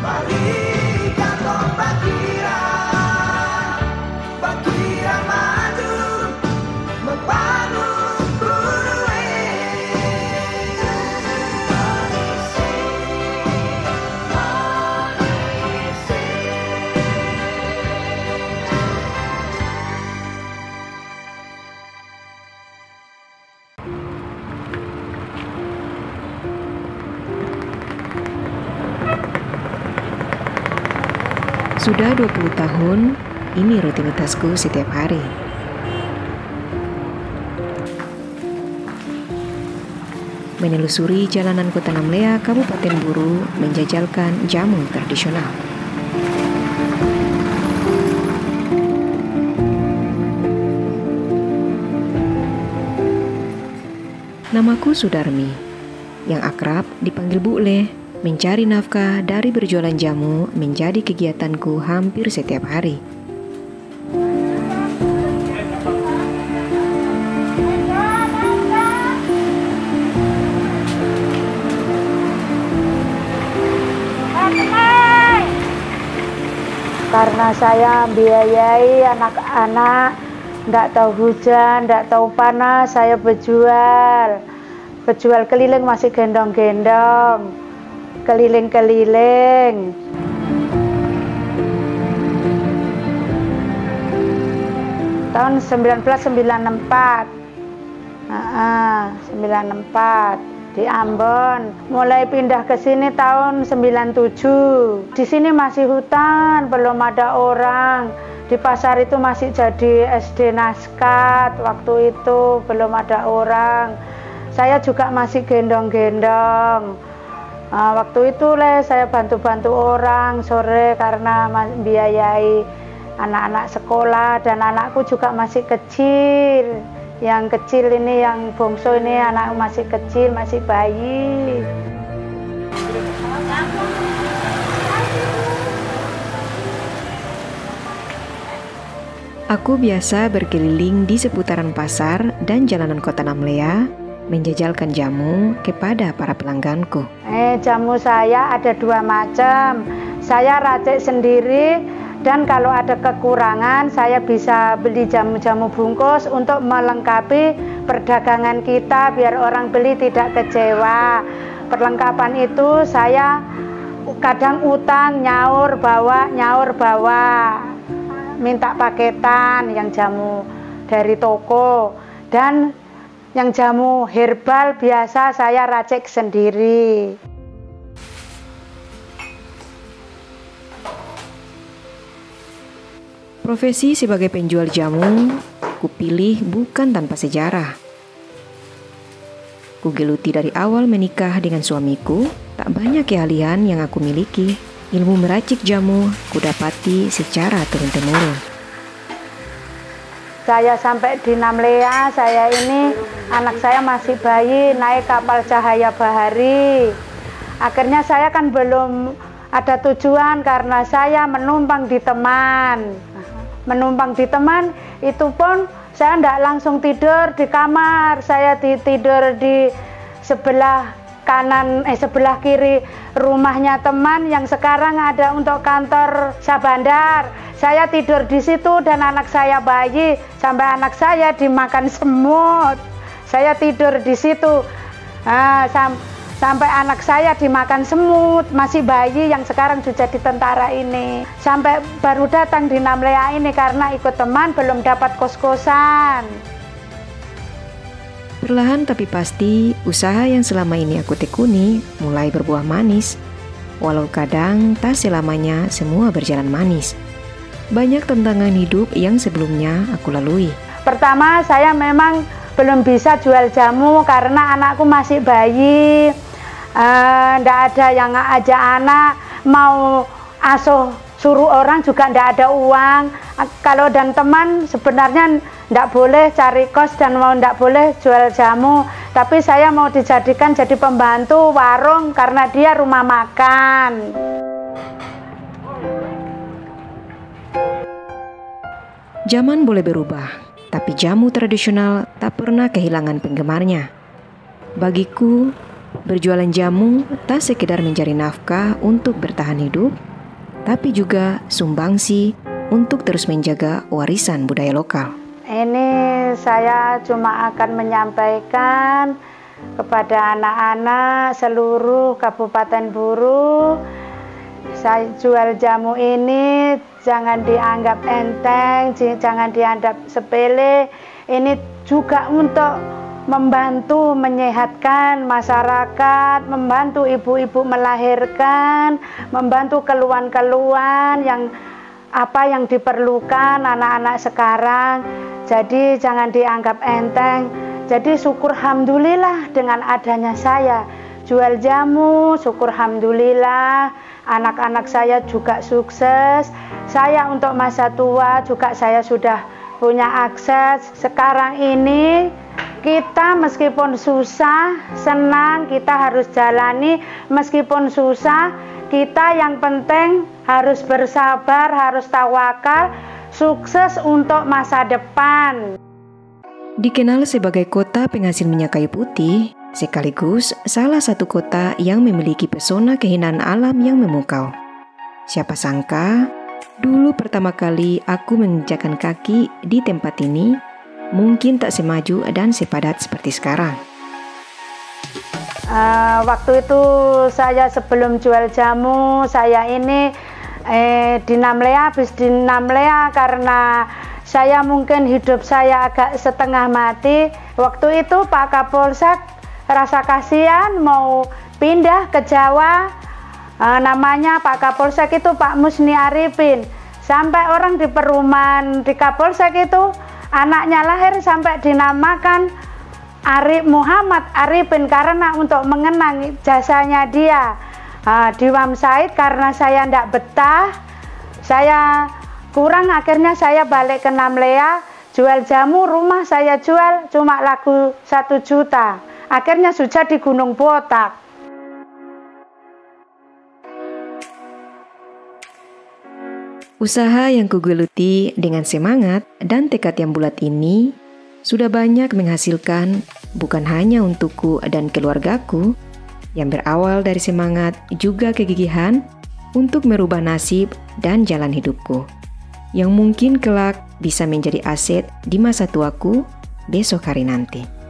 Mari kantong Bakira maju membangun Buruwe. Sudah 20 tahun, ini rutinitasku setiap hari. Menelusuri jalanan Kota Namlea, Kabupaten Buru, menjajalkan jamu tradisional. Namaku Sudarmi, yang akrab dipanggil Bu Le. Mencari nafkah dari berjualan jamu menjadi kegiatanku hampir setiap hari. Karena saya biayai anak-anak, nggak tahu hujan, nggak tahu panas, saya berjual keliling, masih gendong-gendong, keliling-keliling. Tahun 1994, 94 di Ambon. Mulai pindah ke sini tahun 97. Di sini masih hutan, belum ada orang. Di pasar itu masih jadi SD Naskat. Waktu itu belum ada orang. Saya juga masih gendong-gendong. Waktu itu saya bantu-bantu orang sore karena biayai anak-anak sekolah, dan anakku juga masih kecil. Yang kecil ini, yang bungsu ini anak masih kecil, masih bayi. Aku biasa berkeliling di seputaran pasar dan jalanan Kota Namlea, menjajalkan jamu kepada para pelangganku. Jamu saya ada 2 macam. Saya racik sendiri, dan kalau ada kekurangan saya bisa beli jamu-jamu bungkus untuk melengkapi perdagangan kita biar orang beli tidak kecewa. Perlengkapan itu saya kadang utang, nyaur bawa, minta paketan yang jamu dari toko, dan yang jamu herbal biasa saya racik sendiri. Profesi sebagai penjual jamu, kupilih bukan tanpa sejarah. Kugeluti dari awal menikah dengan suamiku, tak banyak keahlian yang aku miliki. Ilmu meracik jamu kudapati secara turun-temurun. Saya sampai di Namlea, anak saya masih bayi, naik kapal Cahaya Bahari. Akhirnya saya kan belum ada tujuan karena saya menumpang di teman. Menumpang di teman itu pun saya tidak langsung tidur di kamar. Saya tidur di sebelah sebelah kiri rumahnya teman yang sekarang ada untuk kantor Sabandar. Saya tidur di situ dan anak saya bayi, sampai anak saya dimakan semut. Saya tidur di situ sampai anak saya dimakan semut, masih bayi yang sekarang sudah jadi tentara ini. Sampai baru datang di Namlea ini karena ikut teman, belum dapat kos-kosan. Perlahan tapi pasti, usaha yang selama ini aku tekuni mulai berbuah manis. Walau kadang tak selamanya semua berjalan manis. Banyak tantangan hidup yang sebelumnya aku lalui. Pertama, saya memang belum bisa jual jamu karena anakku masih bayi. Ndak ada yang ngajak anak, mau asuh suruh orang juga ndak ada uang. Kalau dan teman sebenarnya ndak boleh cari kos dan mau ndak boleh jual jamu, tapi saya mau dijadikan jadi pembantu warung karena dia rumah makan. Zaman boleh berubah, tapi jamu tradisional tak pernah kehilangan penggemarnya. Bagiku, Berjualan jamu tak sekedar mencari nafkah untuk bertahan hidup, tapi juga sumbangsi untuk terus menjaga warisan budaya lokal. Ini saya cuma akan menyampaikan kepada anak-anak seluruh Kabupaten Buru, saya jual jamu ini jangan dianggap enteng, jangan dianggap sepele. Ini juga untuk membantu menyehatkan masyarakat, membantu ibu-ibu melahirkan, membantu keluhan-keluhan yang diperlukan anak-anak sekarang. Jadi jangan dianggap enteng. Jadi syukur alhamdulillah dengan adanya saya jual jamu, syukur alhamdulillah anak-anak saya juga sukses. Saya untuk masa tua juga saya sudah punya akses. Sekarang ini kita meskipun susah, senang, kita harus jalani. Meskipun susah, kita yang penting harus bersabar, harus tawakal, sukses untuk masa depan. Dikenal sebagai kota penghasil minyak kayu putih, sekaligus salah satu kota yang memiliki pesona keindahan alam yang memukau. Siapa sangka, dulu pertama kali aku menginjakkan kaki di tempat ini, mungkin tak semaju dan sepadat seperti sekarang. Waktu itu saya sebelum jual jamu, saya ini di Namlea, habis di Namlea karena saya mungkin hidup saya agak setengah mati. Waktu itu Pak Kapolsek rasa kasihan mau pindah ke Jawa, namanya Pak Kapolsek itu Pak Musni Arifin. Sampai orang di perumahan di Kapolsek itu anaknya lahir sampai dinamakan Arif Muhammad Arifin karena untuk mengenang jasanya dia. Di Wamsaid karena saya tidak betah, saya kurang, akhirnya saya balik ke Namlea, jual jamu, rumah saya jual cuma laku 1 juta. Akhirnya sudah di Gunung Botak. Usaha yang kugeluti dengan semangat dan tekad yang bulat ini sudah banyak menghasilkan bukan hanya untukku dan keluargaku, yang berawal dari semangat juga kegigihan untuk merubah nasib dan jalan hidupku, yang mungkin kelak bisa menjadi aset di masa tuaku besok hari nanti.